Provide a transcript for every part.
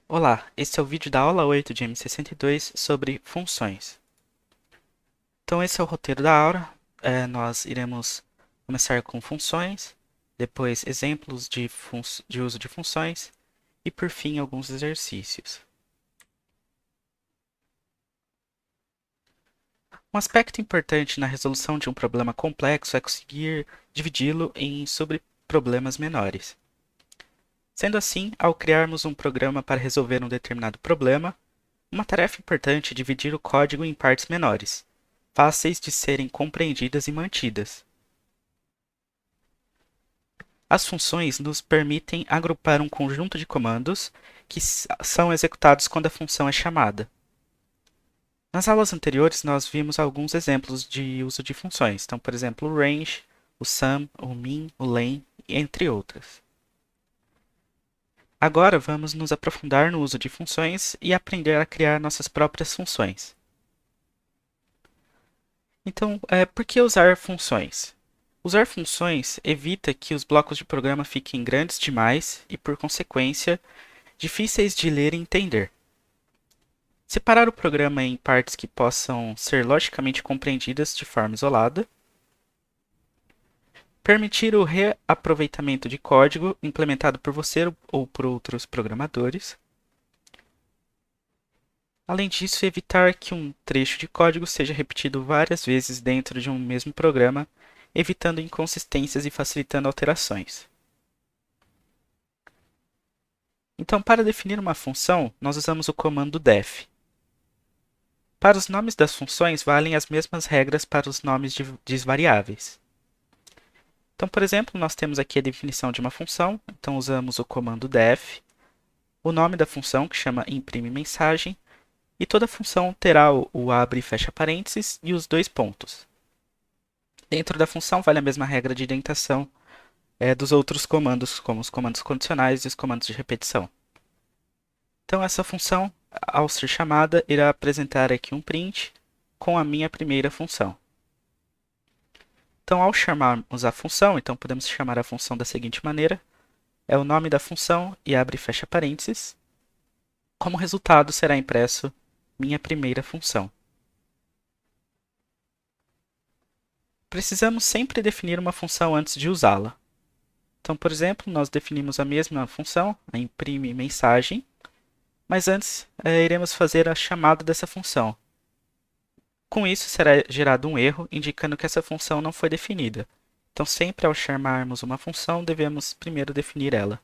Olá, esse é o vídeo da aula 8 de M62 sobre funções. Então esse é o roteiro da aula. Nós iremos começar com funções, depois exemplos de uso de funções e por fim alguns exercícios. Um aspecto importante na resolução de um problema complexo é conseguir dividi-lo em subproblemas menores. Sendo assim, ao criarmos um programa para resolver um determinado problema, uma tarefa importante é dividir o código em partes menores, fáceis de serem compreendidas e mantidas. As funções nos permitem agrupar um conjunto de comandos que são executados quando a função é chamada. Nas aulas anteriores, nós vimos alguns exemplos de uso de funções. Então, por exemplo, o range, o sum, o min, o len, entre outras. Agora vamos nos aprofundar no uso de funções e aprender a criar nossas próprias funções. Então, por que usar funções? Usar funções evita que os blocos de programa fiquem grandes demais e, por consequência, difíceis de ler e entender. Separar o programa em partes que possam ser logicamente compreendidas de forma isolada. Permitir o reaproveitamento de código implementado por você ou por outros programadores. Além disso, evitar que um trecho de código seja repetido várias vezes dentro de um mesmo programa, evitando inconsistências e facilitando alterações. Então, para definir uma função, nós usamos o comando def. Para os nomes das funções, valem as mesmas regras para os nomes de variáveis. Então, por exemplo, nós temos aqui a definição de uma função, então usamos o comando def, o nome da função, que chama imprime mensagem, e toda função terá o abre e fecha parênteses e os dois pontos. Dentro da função vale a mesma regra de indentação dos outros comandos, como os comandos condicionais e os comandos de repetição. Então, essa função, ao ser chamada, irá apresentar aqui um print com a minha primeira função. Então, ao chamarmos a função, então podemos chamar a função da seguinte maneira: é o nome da função e abre e fecha parênteses. Como resultado, será impresso minha primeira função. Precisamos sempre definir uma função antes de usá-la. Então, por exemplo, nós definimos a mesma função, a imprime mensagem, mas antes iremos fazer a chamada dessa função. Com isso, será gerado um erro indicando que essa função não foi definida. Então, sempre ao chamarmos uma função, devemos primeiro definir ela.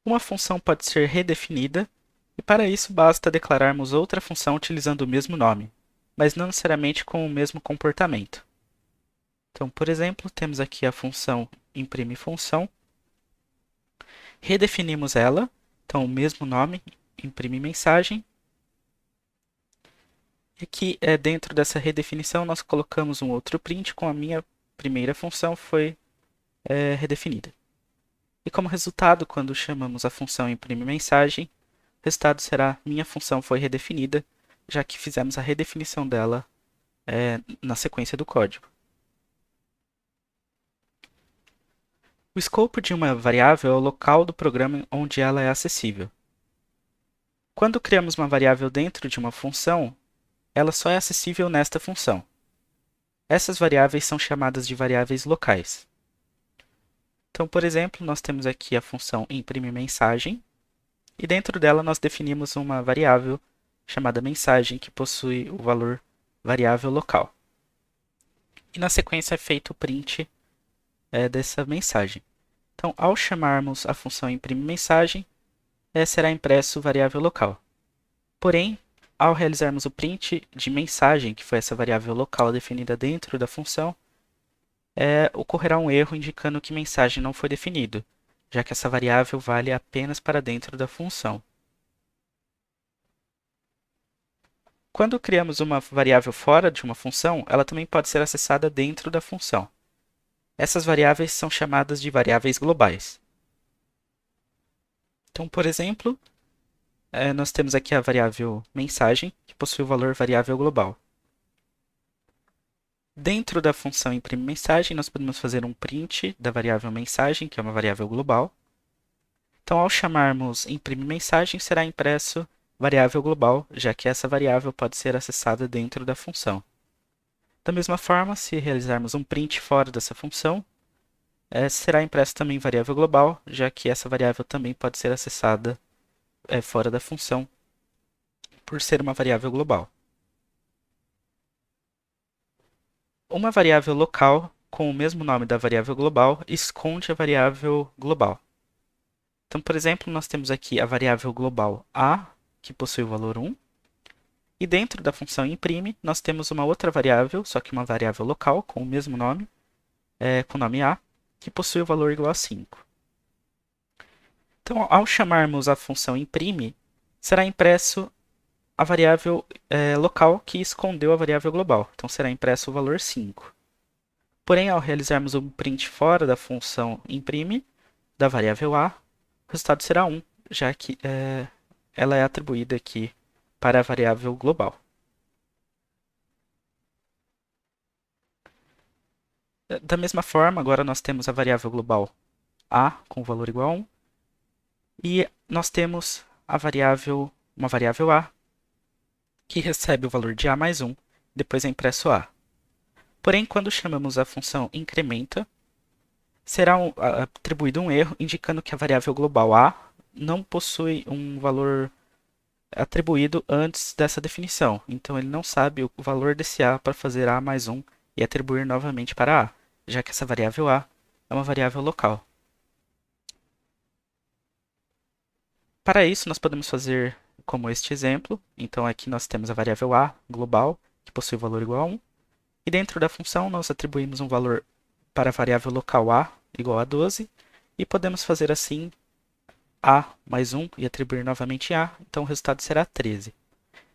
Uma função pode ser redefinida, e para isso basta declararmos outra função utilizando o mesmo nome, mas não necessariamente com o mesmo comportamento. Então, por exemplo, temos aqui a função imprime função. Redefinimos ela, então o mesmo nome, imprime mensagem. E aqui, dentro dessa redefinição, nós colocamos um outro print com a minha primeira função foi redefinida. E como resultado, quando chamamos a função imprime mensagem, o resultado será minha função foi redefinida, já que fizemos a redefinição dela na sequência do código. O escopo de uma variável é o local do programa onde ela é acessível. Quando criamos uma variável dentro de uma função, ela só é acessível nesta função. Essas variáveis são chamadas de variáveis locais. Então, por exemplo, nós temos aqui a função imprime mensagem, e dentro dela nós definimos uma variável chamada mensagem que possui o valor variável local. E na sequência é feito o print dessa mensagem. Então, ao chamarmos a função imprime mensagem, será impresso variável local. Porém, ao realizarmos o print de mensagem, que foi essa variável local definida dentro da função, ocorrerá um erro indicando que mensagem não foi definido, já que essa variável vale apenas para dentro da função. Quando criamos uma variável fora de uma função, ela também pode ser acessada dentro da função. Essas variáveis são chamadas de variáveis globais. Então, por exemplo, nós temos aqui a variável mensagem, que possui o valor variável global. Dentro da função imprime mensagem, nós podemos fazer um print da variável mensagem, que é uma variável global. Então, ao chamarmos imprime mensagem, será impresso variável global, já que essa variável pode ser acessada dentro da função. Da mesma forma, se realizarmos um print fora dessa função, será impresso também variável global, já que essa variável também pode ser acessada fora da função, por ser uma variável global. Uma variável local com o mesmo nome da variável global esconde a variável global. Então, por exemplo, nós temos aqui a variável global a, que possui o valor 1, e dentro da função imprime, nós temos uma outra variável, só que uma variável local com o mesmo nome, com o nome a, que possui o valor igual a 5. Então, ao chamarmos a função imprime, será impresso a variável local que escondeu a variável global. Então, será impresso o valor 5. Porém, ao realizarmos um print fora da função imprime, da variável a, o resultado será 1, já que ela é atribuída aqui para a variável global. Da mesma forma, agora nós temos a variável global a com o valor igual a 1, e nós temos uma variável a, que recebe o valor de a mais 1, depois é impresso a. Porém, quando chamamos a função incrementa, será atribuído um erro indicando que a variável global a não possui um valor atribuído antes dessa definição. Então, ele não sabe o valor desse a para fazer a mais 1 e atribuir novamente para a, já que essa variável a é uma variável local. Para isso, nós podemos fazer como este exemplo. Então, aqui nós temos a variável a global, que possui o valor igual a 1. E dentro da função, nós atribuímos um valor para a variável local a igual a 12. E podemos fazer assim a mais 1 e atribuir novamente a. Então, o resultado será 13.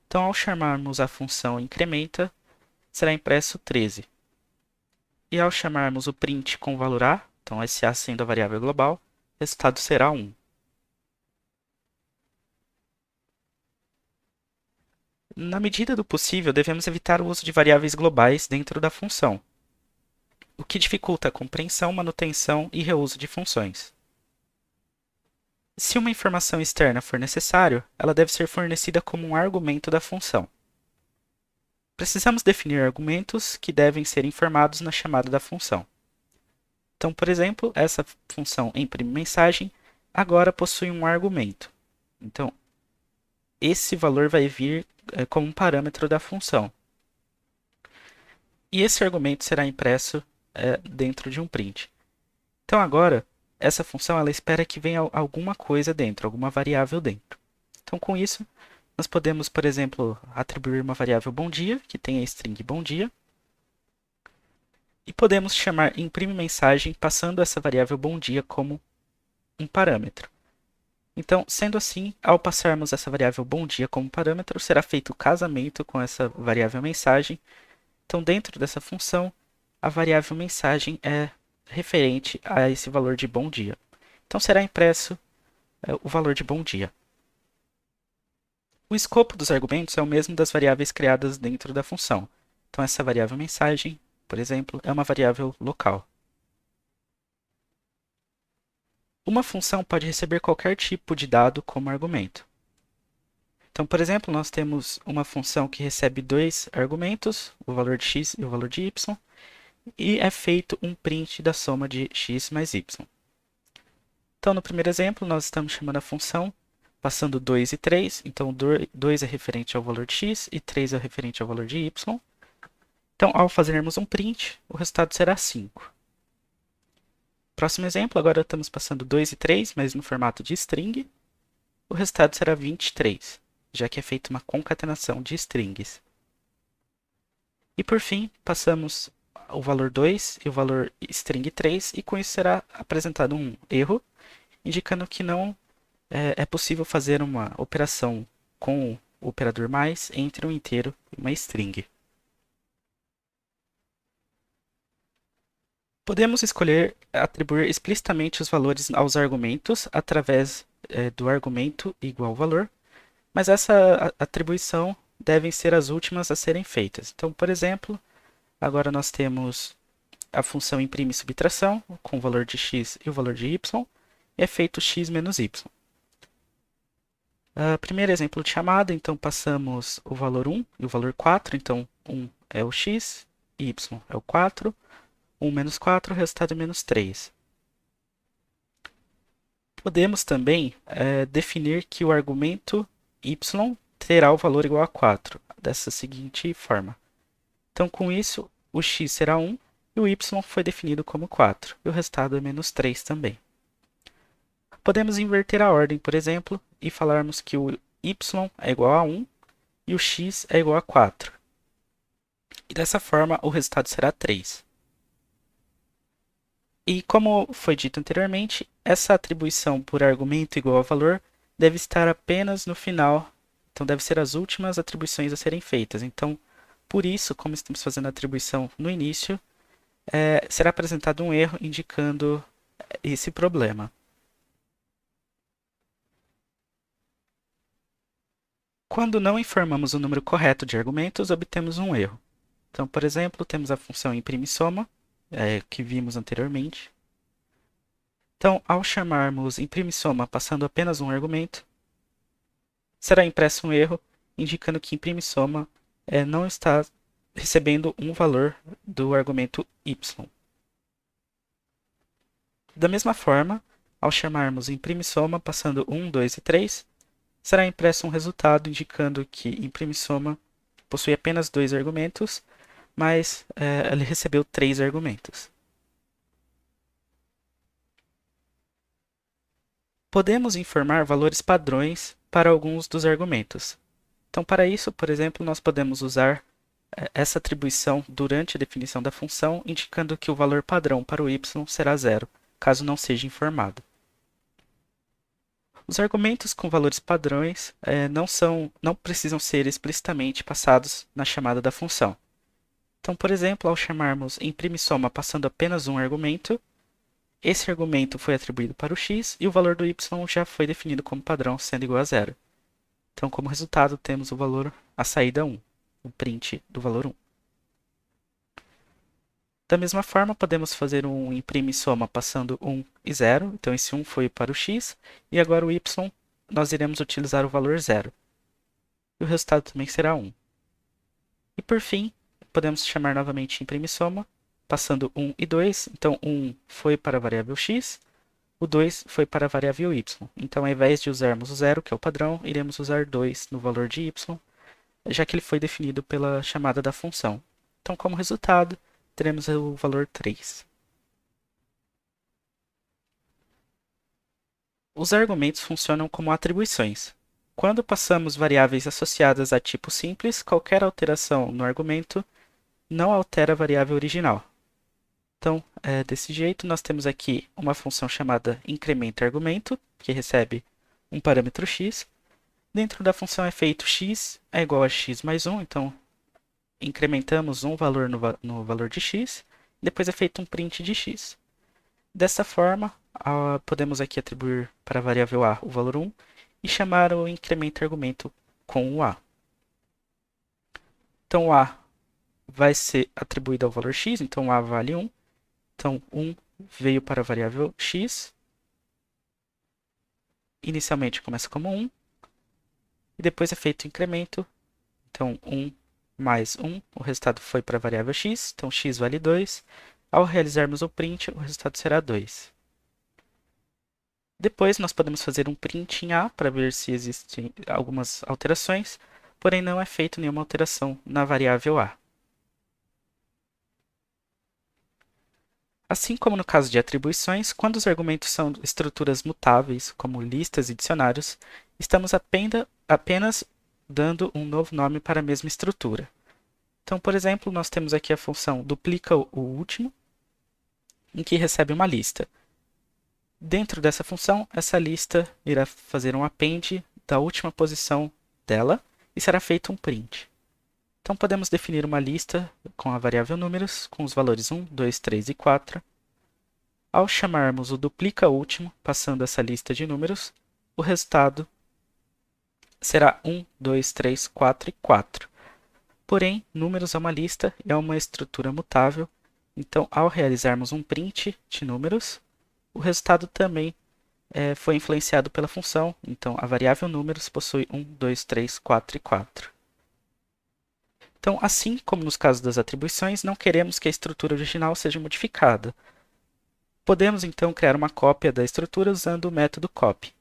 Então, ao chamarmos a função incrementa, será impresso 13. E ao chamarmos o print com o valor a, então esse a sendo a variável global, o resultado será 1. Na medida do possível, devemos evitar o uso de variáveis globais dentro da função, o que dificulta a compreensão, manutenção e reuso de funções. Se uma informação externa for necessário, ela deve ser fornecida como um argumento da função. Precisamos definir argumentos que devem ser informados na chamada da função. Então, por exemplo, essa função imprime mensagem agora possui um argumento. Então, esse valor vai vir como um parâmetro da função. E esse argumento será impresso dentro de um print. Então, agora, essa função ela espera que venha alguma coisa dentro, alguma variável dentro. Então, com isso, nós podemos, por exemplo, atribuir uma variável bom dia, que tem a string bom dia, e podemos chamar imprime mensagem passando essa variável bom dia como um parâmetro. Então, sendo assim, ao passarmos essa variável bom dia como parâmetro, será feito o casamento com essa variável mensagem. Então, dentro dessa função, a variável mensagem é referente a esse valor de bom dia. Então, será impresso o valor de bom dia. O escopo dos argumentos é o mesmo das variáveis criadas dentro da função. Então, essa variável mensagem, por exemplo, é uma variável local. Uma função pode receber qualquer tipo de dado como argumento. Então, por exemplo, nós temos uma função que recebe dois argumentos, o valor de x e o valor de y, e é feito um print da soma de x mais y. Então, no primeiro exemplo, nós estamos chamando a função passando 2 e 3. Então, 2 é referente ao valor de x e 3 é referente ao valor de y. Então, ao fazermos um print, o resultado será 5. Próximo exemplo, agora estamos passando 2 e 3, mas no formato de string. O resultado será 23, já que é feita uma concatenação de strings. E por fim, passamos o valor 2 e o valor string 3, e com isso será apresentado um erro, indicando que não é possível fazer uma operação com o operador mais entre um inteiro e uma string. Podemos escolher atribuir explicitamente os valores aos argumentos através do argumento igual valor, mas essa atribuição devem ser as últimas a serem feitas. Então, por exemplo, Agora nós temos a função imprime subtração, com o valor de x e o valor de y, e é feito x menos y. Primeiro exemplo de chamada, então passamos o valor 1 e o valor 4, então 1 é o x, y é o 4, 1 menos 4, o resultado é menos 3. Podemos também definir que o argumento y terá o valor igual a 4, dessa seguinte forma. Então, com isso, o x será 1 e o y foi definido como 4, e o resultado é menos 3 também. Podemos inverter a ordem, por exemplo, e falarmos que o y é igual a 1 e o x é igual a 4. E dessa forma, o resultado será 3. E como foi dito anteriormente, essa atribuição por argumento igual a valor deve estar apenas no final, então deve ser as últimas atribuições a serem feitas. Então, por isso, como estamos fazendo a atribuição no início, será apresentado um erro indicando esse problema. Quando não informamos o número correto de argumentos, obtemos um erro. Então, por exemplo, temos a função imprime soma, que vimos anteriormente. Então, ao chamarmos imprime soma passando apenas um argumento, será impresso um erro indicando que imprime soma não está recebendo um valor do argumento y. Da mesma forma, ao chamarmos imprime soma passando 1, 2 e 3, será impresso um resultado indicando que imprime soma possui apenas 2 argumentos, mas ele recebeu 3 argumentos. Podemos informar valores padrões para alguns dos argumentos. Então, para isso, por exemplo, nós podemos usar essa atribuição durante a definição da função, indicando que o valor padrão para o y será 0, caso não seja informado. Os argumentos com valores padrões não precisam ser explicitamente passados na chamada da função. Então, por exemplo, ao chamarmos imprime soma passando apenas um argumento, esse argumento foi atribuído para o x e o valor do y já foi definido como padrão, sendo igual a 0. Então, como resultado, temos o valor, a saída 1, o print do valor 1. Da mesma forma, podemos fazer um imprime soma passando 1 e 0. Então, esse 1 foi para o x e agora o y nós iremos utilizar o valor 0. E o resultado também será 1. E por fim, podemos chamar novamente imprime soma passando 1 e 2. Então, 1 foi para a variável x, o 2 foi para a variável y. Então, ao invés de usarmos o 0, que é o padrão, iremos usar 2 no valor de y, já que ele foi definido pela chamada da função. Então, como resultado, teremos o valor 3. Os argumentos funcionam como atribuições. Quando passamos variáveis associadas a tipo simples, qualquer alteração no argumento não altera a variável original. Então, desse jeito, nós temos aqui uma função chamada incremento argumento, que recebe um parâmetro x. Dentro da função é feito x é igual a x mais 1, então incrementamos um valor no valor de x, depois é feito um print de x. Dessa forma, podemos aqui atribuir para a variável a o valor 1 e chamar o incremento argumento com o a. Então, o a vai ser atribuído ao valor x, então o a vale 1. Então, 1 veio para a variável x. Inicialmente começa como 1. E depois é feito o incremento. Então, 1 mais 1, o resultado foi para a variável x. Então, x vale 2. Ao realizarmos o print, o resultado será 2. Depois, nós podemos fazer um print em a para ver se existem algumas alterações. Porém, não é feita nenhuma alteração na variável a. Assim como no caso de atribuições, quando os argumentos são estruturas mutáveis, como listas e dicionários, estamos apenas dando um novo nome para a mesma estrutura. Então, por exemplo, nós temos aqui a função duplica o último, em que recebe uma lista. Dentro dessa função, essa lista irá fazer um append da última posição dela e será feito um print. Então, podemos definir uma lista com a variável números, com os valores 1, 2, 3 e 4. Ao chamarmos o duplica último, passando essa lista de números, o resultado será 1, 2, 3, 4 e 4. Porém, números é uma lista e é uma estrutura mutável. Então, ao realizarmos um print de números, o resultado também foi influenciado pela função. Então, a variável números possui 1, 2, 3, 4 e 4. Então, assim como nos casos das atribuições, não queremos que a estrutura original seja modificada. Podemos, então, criar uma cópia da estrutura usando o método copy.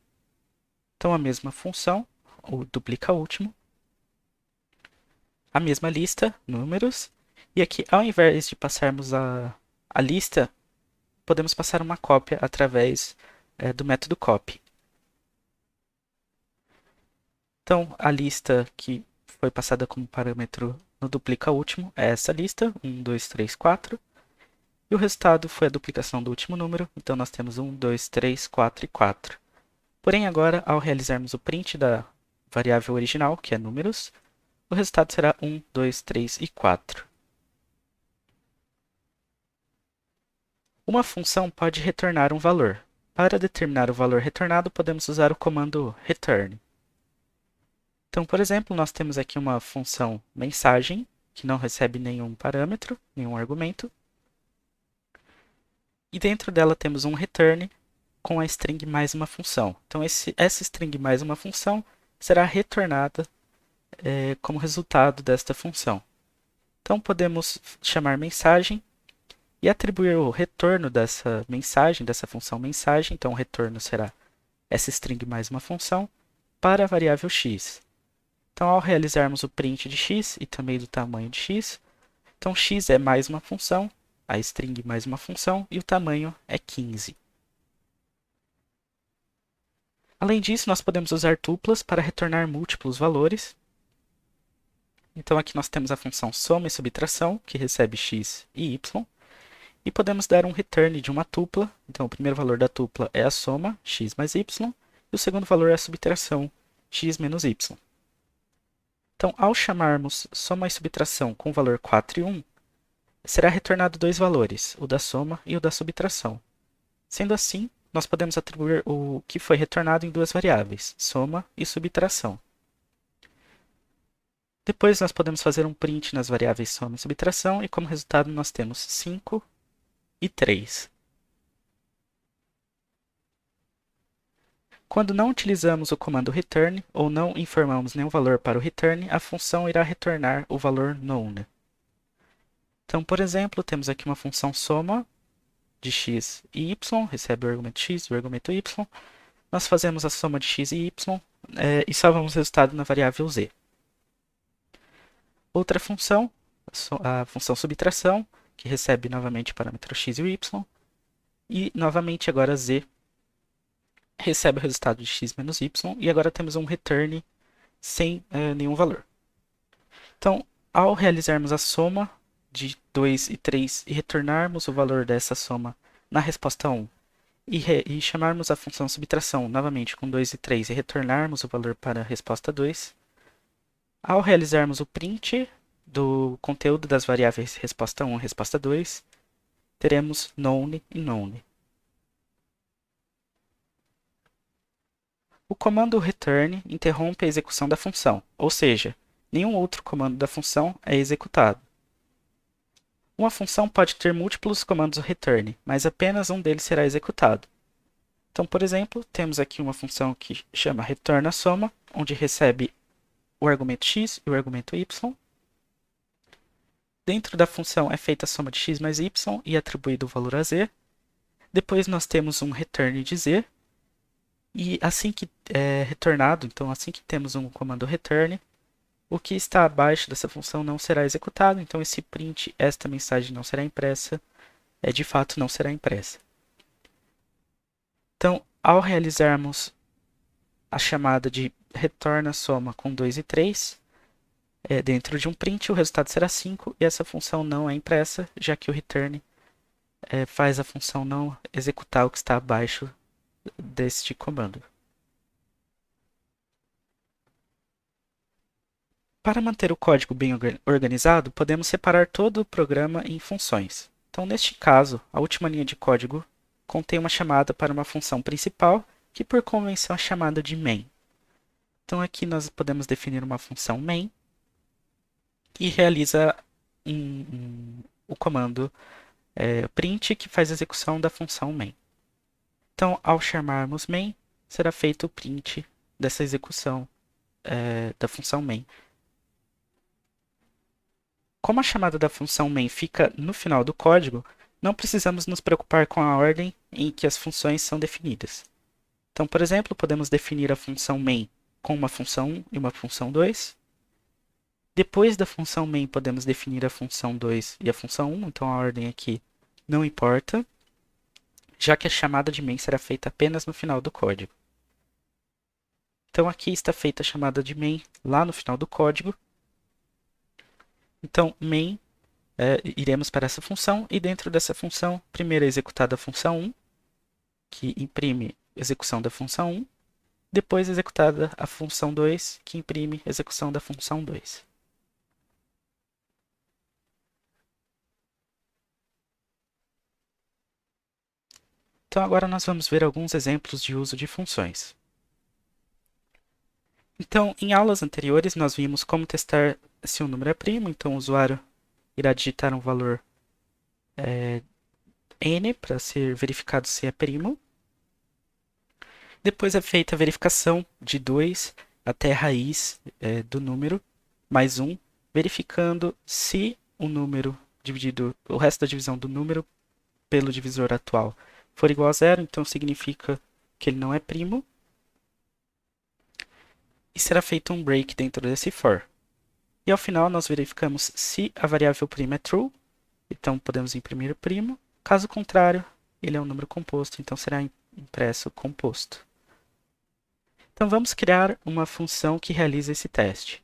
Então, a mesma função, o duplica último, a mesma lista, números, e aqui, ao invés de passarmos a lista, podemos passar uma cópia através do método copy. Então, a lista que foi passada como parâmetro no duplica último é essa lista, 1, 2, 3, 4. E o resultado foi a duplicação do último número, então nós temos 1, 2, 3, 4 e 4. Porém, agora, ao realizarmos o print da variável original, que é números, o resultado será 1, 2, 3 e 4. Uma função pode retornar um valor. Para determinar o valor retornado, podemos usar o comando return. Então, por exemplo, nós temos aqui uma função mensagem, que não recebe nenhum parâmetro, nenhum argumento. E dentro dela temos um return com a string mais uma função. Então, essa string mais uma função será retornada como resultado desta função. Então, podemos chamar mensagem e atribuir o retorno dessa mensagem, dessa função mensagem. Então, o retorno será essa string mais uma função para a variável x. Então, ao realizarmos o print de x e também do tamanho de x, então x é mais uma função, a string mais uma função, e o tamanho é 15. Além disso, nós podemos usar tuplas para retornar múltiplos valores. Então, aqui nós temos a função soma e subtração, que recebe x e y. E podemos dar um return de uma tupla. Então, o primeiro valor da tupla é a soma, x mais y. E o segundo valor é a subtração, x menos y. Então, ao chamarmos soma e subtração com o valor 4 e 1, será retornado dois valores, o da soma e o da subtração. Sendo assim, nós podemos atribuir o que foi retornado em duas variáveis, soma e subtração. Depois nós podemos fazer um print nas variáveis soma e subtração, e como resultado nós temos 5 e 3. Quando não utilizamos o comando return ou não informamos nenhum valor para o return, a função irá retornar o valor known. Então, por exemplo, temos aqui uma função soma de x e y, recebe o argumento x e o argumento y. Nós fazemos a soma de x e y e salvamos o resultado na variável z. Outra função, a função subtração, que recebe novamente o parâmetro x e o y. E novamente agora z recebe o resultado de x menos y, e agora temos um return sem nenhum valor. Então, ao realizarmos a soma de 2 e 3 e retornarmos o valor dessa soma na resposta 1, e chamarmos a função subtração novamente com 2 e 3 e retornarmos o valor para a resposta 2, ao realizarmos o print do conteúdo das variáveis resposta 1 e resposta 2, teremos known e known. O comando return interrompe a execução da função, ou seja, nenhum outro comando da função é executado. Uma função pode ter múltiplos comandos return, mas apenas um deles será executado. Então, por exemplo, temos aqui uma função que chama retorna soma, onde recebe o argumento x e o argumento y. Dentro da função é feita a soma de x mais y e atribuído o valor a z. Depois nós temos um return de z. E assim que é retornado, então assim que temos um comando return, o que está abaixo dessa função não será executado. Então esse print, esta mensagem não será impressa, de fato não será impressa. Então, ao realizarmos a chamada de retorna soma com 2 e 3, dentro de um print o resultado será 5 e essa função não é impressa, já que o return faz a função não executar o que está abaixo deste comando. Para manter o código bem organizado, podemos separar todo o programa em funções. Então, neste caso, a última linha de código contém uma chamada para uma função principal, que por convenção é chamada de main. Então, aqui nós podemos definir uma função main. e realiza o comando print, que faz a execução da função main. Então, ao chamarmos main, será feito o print dessa execução da função main. Como a chamada da função main fica no final do código, não precisamos nos preocupar com a ordem em que as funções são definidas. Então, por exemplo, podemos definir a função main com uma função 1 e uma função 2. Depois da função main, podemos definir a função 2 e a função 1, então a ordem aqui não importa, já que a chamada de main será feita apenas no final do código. Então aqui está feita a chamada de main lá no final do código. Então main, iremos para essa função, e dentro dessa função, primeiro é executada a função 1, que imprime execução da função 1, depois é executada a função 2, que imprime execução da função 2. Então agora nós vamos ver alguns exemplos de uso de funções. Então, em aulas anteriores, nós vimos como testar se um número é primo. Então, o usuário irá digitar um valor n para ser verificado se é primo. Depois é feita a verificação de 2 até a raiz do número, mais 1, verificando se o número dividido, o resto da divisão do número pelo divisor atual for igual a zero, então significa que ele não é primo. E será feito um break dentro desse for. E ao final nós verificamos se a variável prima é true, então podemos imprimir o primo. Caso contrário, ele é um número composto, então será impresso composto. Então vamos criar uma função que realiza esse teste.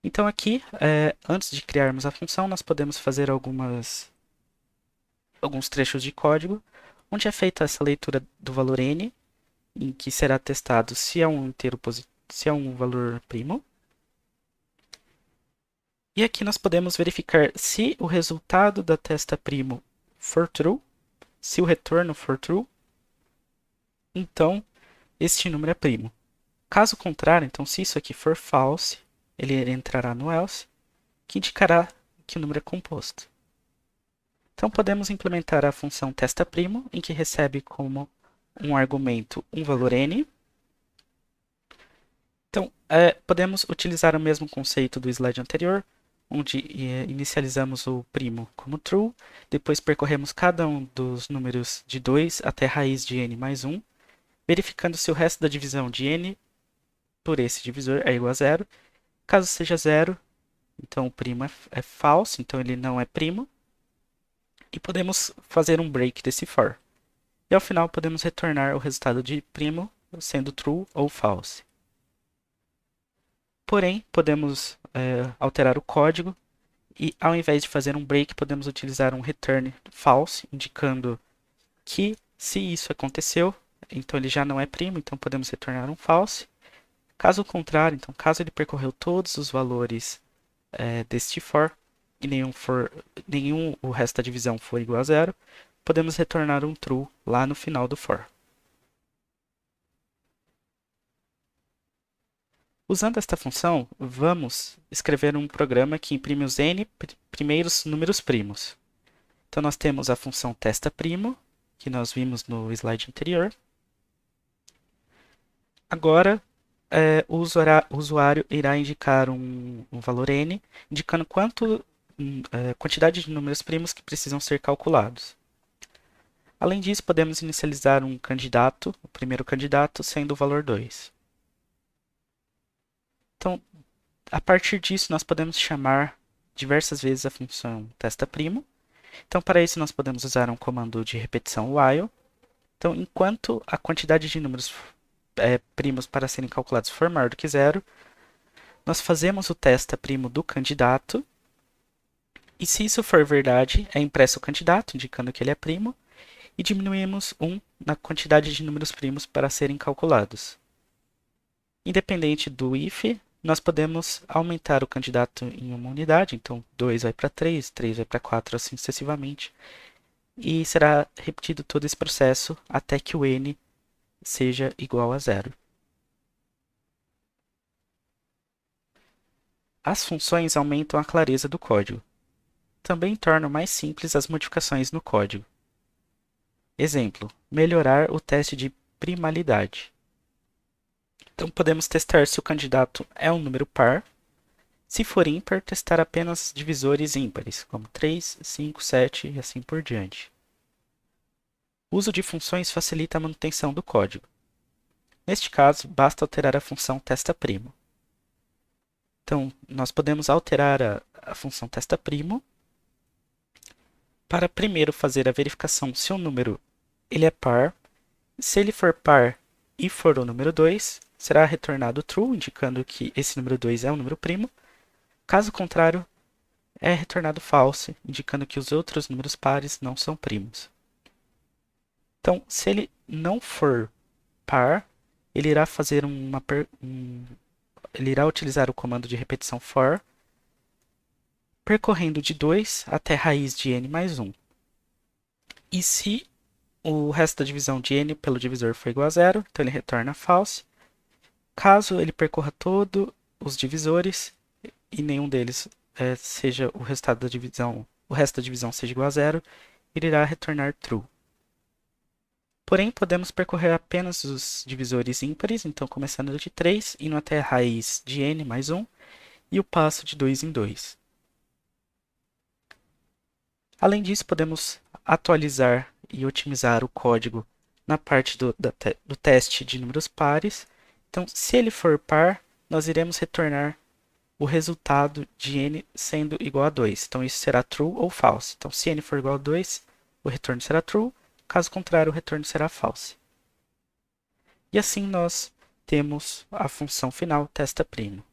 Então aqui, antes de criarmos a função, nós podemos fazer alguns trechos de código, onde é feita essa leitura do valor n, em que será testado se é um se é um valor primo. E aqui nós podemos verificar se o resultado da testa primo for true, se o retorno for true, então este número é primo. Caso contrário, então se isso aqui for false, ele entrará no else, que indicará que o número é composto. Então podemos implementar a função testa_primo, em que recebe como um argumento um valor n. Então podemos utilizar o mesmo conceito do slide anterior, onde inicializamos o primo como true, depois percorremos cada um dos números de 2 até a raiz de n mais 1, verificando se o resto da divisão de n por esse divisor é igual a zero. Caso seja zero, então o primo é false, então ele não é primo. E podemos fazer um break desse for. E ao final podemos retornar o resultado de primo, sendo true ou false. Porém, podemos alterar o código e ao invés de fazer um break, podemos utilizar um return false, indicando que se isso aconteceu, então ele já não é primo, então podemos retornar um false. Caso contrário, então caso ele percorreu todos os valores deste for e nenhum o resto da divisão for igual a zero, podemos retornar um true lá no final do for. Usando esta função, vamos escrever um programa que imprime os n primeiros números primos. Então nós temos a função testa_primo, que nós vimos no slide anterior. Agora, o usuário irá indicar um valor n, indicando quantidade de números primos que precisam ser calculados. Além disso, podemos inicializar um candidato, o primeiro candidato sendo o valor 2. Então, a partir disso, nós podemos chamar diversas vezes a função testa_primo. Então, para isso, nós podemos usar um comando de repetição while. Então, enquanto a quantidade de números primos para serem calculados for maior do que zero, nós fazemos o testa_primo do candidato. E se isso for verdade, é impresso o candidato, indicando que ele é primo. E diminuímos 1 na quantidade de números primos para serem calculados. Independente do if, nós podemos aumentar o candidato em uma unidade, então 2 vai para 3, 3 vai para 4, assim sucessivamente. E será repetido todo esse processo até que o n seja igual a zero. As funções aumentam a clareza do código. Também tornam mais simples as modificações no código. Exemplo: melhorar o teste de primalidade. Então, podemos testar se o candidato é um número par. Se for ímpar, testar apenas divisores ímpares, como 3, 5, 7 e assim por diante. O uso de funções facilita a manutenção do código. Neste caso, basta alterar a função testa_primo. Então, nós podemos alterar a função testa_primo para primeiro fazer a verificação se o número ele é par. Se ele for par e for o número 2, será retornado true, indicando que esse número 2 é um número primo. Caso contrário, é retornado false, indicando que os outros números pares não são primos. Então, se ele não for par, ele irá fazer ele irá utilizar o comando de repetição for, percorrendo de 2 até raiz de n mais 1. E se o resto da divisão de n pelo divisor for igual a zero, então ele retorna false. Caso ele percorra todos os divisores e nenhum deles seja o resultado da divisão, o resto da divisão seja igual a zero, ele irá retornar true. Porém, podemos percorrer apenas os divisores ímpares, então começando de 3, indo até a raiz de n mais 1 e o passo de 2 em 2. Além disso, podemos atualizar e otimizar o código na parte do teste de números pares. Então, se ele for par, nós iremos retornar o resultado de n sendo igual a 2. Então, isso será true ou false. Então, se n for igual a 2, o retorno será true. Caso contrário, o retorno será false. E assim nós temos a função final testa_primo.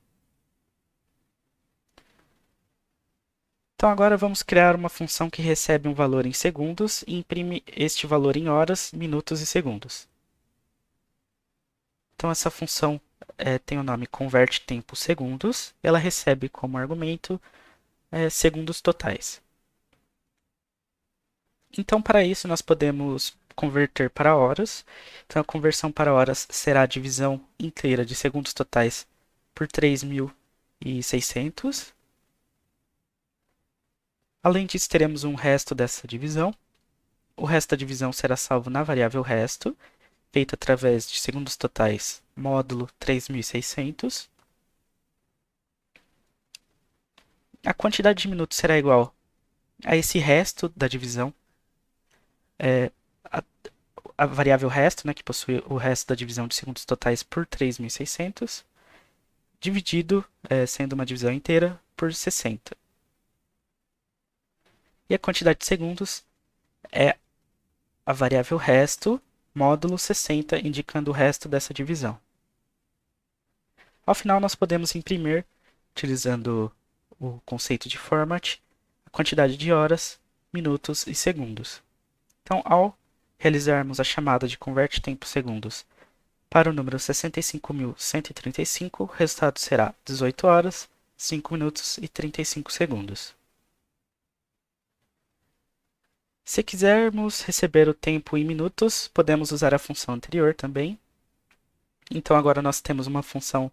Então agora vamos criar uma função que recebe um valor em segundos e imprime este valor em horas, minutos e segundos. Então essa função tem o nome convertTempo_segundos. Ela recebe como argumento segundos totais. Então para isso nós podemos converter para horas. Então a conversão para horas será a divisão inteira de segundos totais por 3.600. Além disso, teremos um resto dessa divisão. O resto da divisão será salvo na variável resto, feita através de segundos totais módulo 3.600. A quantidade de minutos será igual a esse resto da divisão, a variável resto, que possui o resto da divisão de segundos totais por 3.600, dividido, sendo uma divisão inteira, por 60. E a quantidade de segundos é a variável resto módulo 60, indicando o resto dessa divisão. Ao final, nós podemos imprimir, utilizando o conceito de format, a quantidade de horas, minutos e segundos. Então, ao realizarmos a chamada de convertTempo_segundos para o número 65.135, o resultado será 18 horas, 5 minutos e 35 segundos. Se quisermos receber o tempo em minutos, podemos usar a função anterior também. Então agora nós temos uma função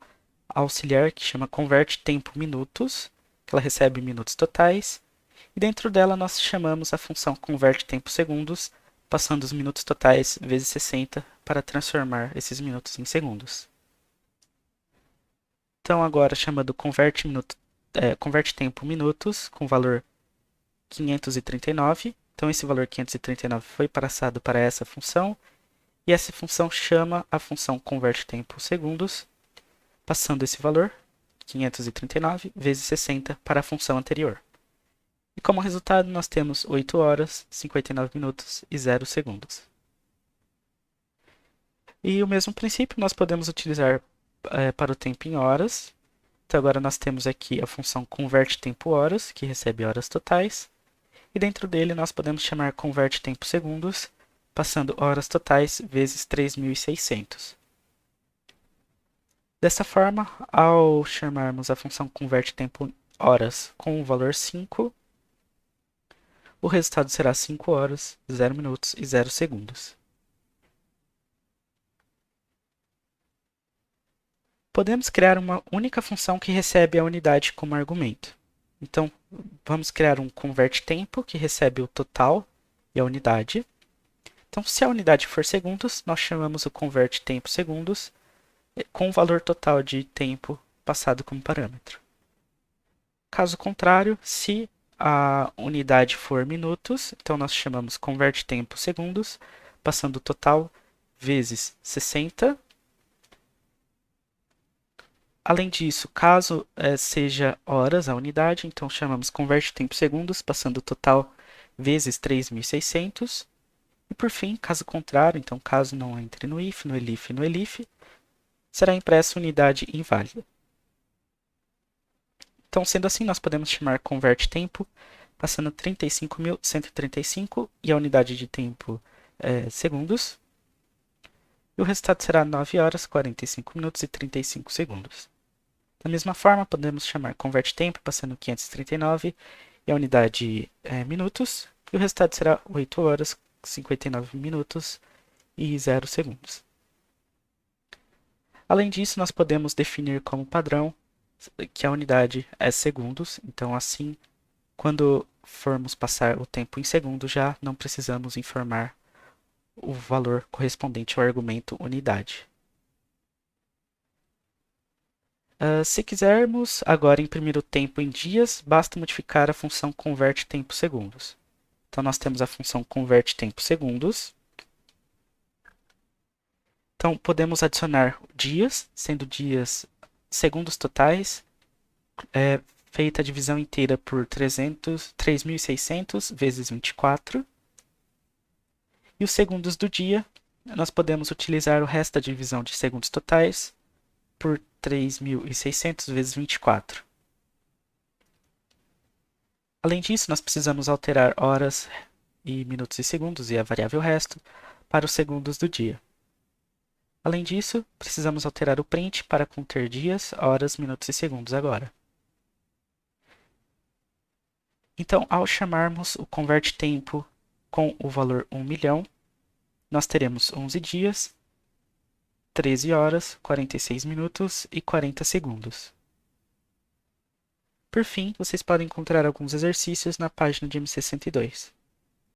auxiliar que chama convertTempo_minutos, que ela recebe minutos totais. E dentro dela nós chamamos a função convertTempo_segundos, passando os minutos totais vezes 60 para transformar esses minutos em segundos. Então agora chamando convertTempo_minutos com valor 539. Então esse valor 539 foi passado para essa função, e essa função chama a função convertTempo_segundos, passando esse valor, 539 vezes 60, para a função anterior. E como resultado nós temos 8 horas, 59 minutos e 0 segundos. E o mesmo princípio nós podemos utilizar para o tempo em horas. Então agora nós temos aqui a função convertTempo_horas, que recebe horas totais. E dentro dele nós podemos chamar convertTempo_segundos, passando horas totais vezes 3.600. Dessa forma, ao chamarmos a função convertTempo_horas com o valor 5, o resultado será 5 horas, 0 minutos e 0 segundos. Podemos criar uma única função que recebe a unidade como argumento. Então, vamos criar um convert-tempo que recebe o total e a unidade. Então, se a unidade for segundos, nós chamamos o convert-tempo segundos com o valor total de tempo passado como parâmetro. Caso contrário, se a unidade for minutos, então nós chamamos convert-tempo segundos, passando o total vezes 60. Além disso, caso seja horas a unidade, então chamamos convert-tempo segundos, passando o total vezes 3.600. E por fim, caso contrário, então caso não entre no if, no elif e no elif, será impressa unidade inválida. Então, sendo assim, nós podemos chamar convert-tempo, passando 35.135 e a unidade de tempo segundos. E o resultado será 9 horas, 45 minutos e 35 segundos. Da mesma forma, podemos chamar convert-tempo, passando 539 e a unidade minutos. E o resultado será 8 horas, 59 minutos e 0 segundos. Além disso, nós podemos definir como padrão que a unidade é segundos. Então, assim, quando formos passar o tempo em segundos, já não precisamos informar o valor correspondente ao argumento unidade. Se quisermos agora imprimir o tempo em dias, basta modificar a função convert-tempo segundos. Então, nós temos a função convert-tempo segundos. Então, podemos adicionar dias, sendo dias segundos totais, feita a divisão inteira por 3.600 vezes 24. E os segundos do dia, nós podemos utilizar o resto da divisão de segundos totais por 3.600 vezes 24. Além disso, nós precisamos alterar horas e minutos e segundos e a variável resto para os segundos do dia. Além disso, precisamos alterar o print para conter dias, horas, minutos e segundos agora. Então, ao chamarmos o convert-tempo com o valor 1 milhão, nós teremos 11 dias, 13 horas, 46 minutos e 40 segundos. Por fim, vocês podem encontrar alguns exercícios na página de M62.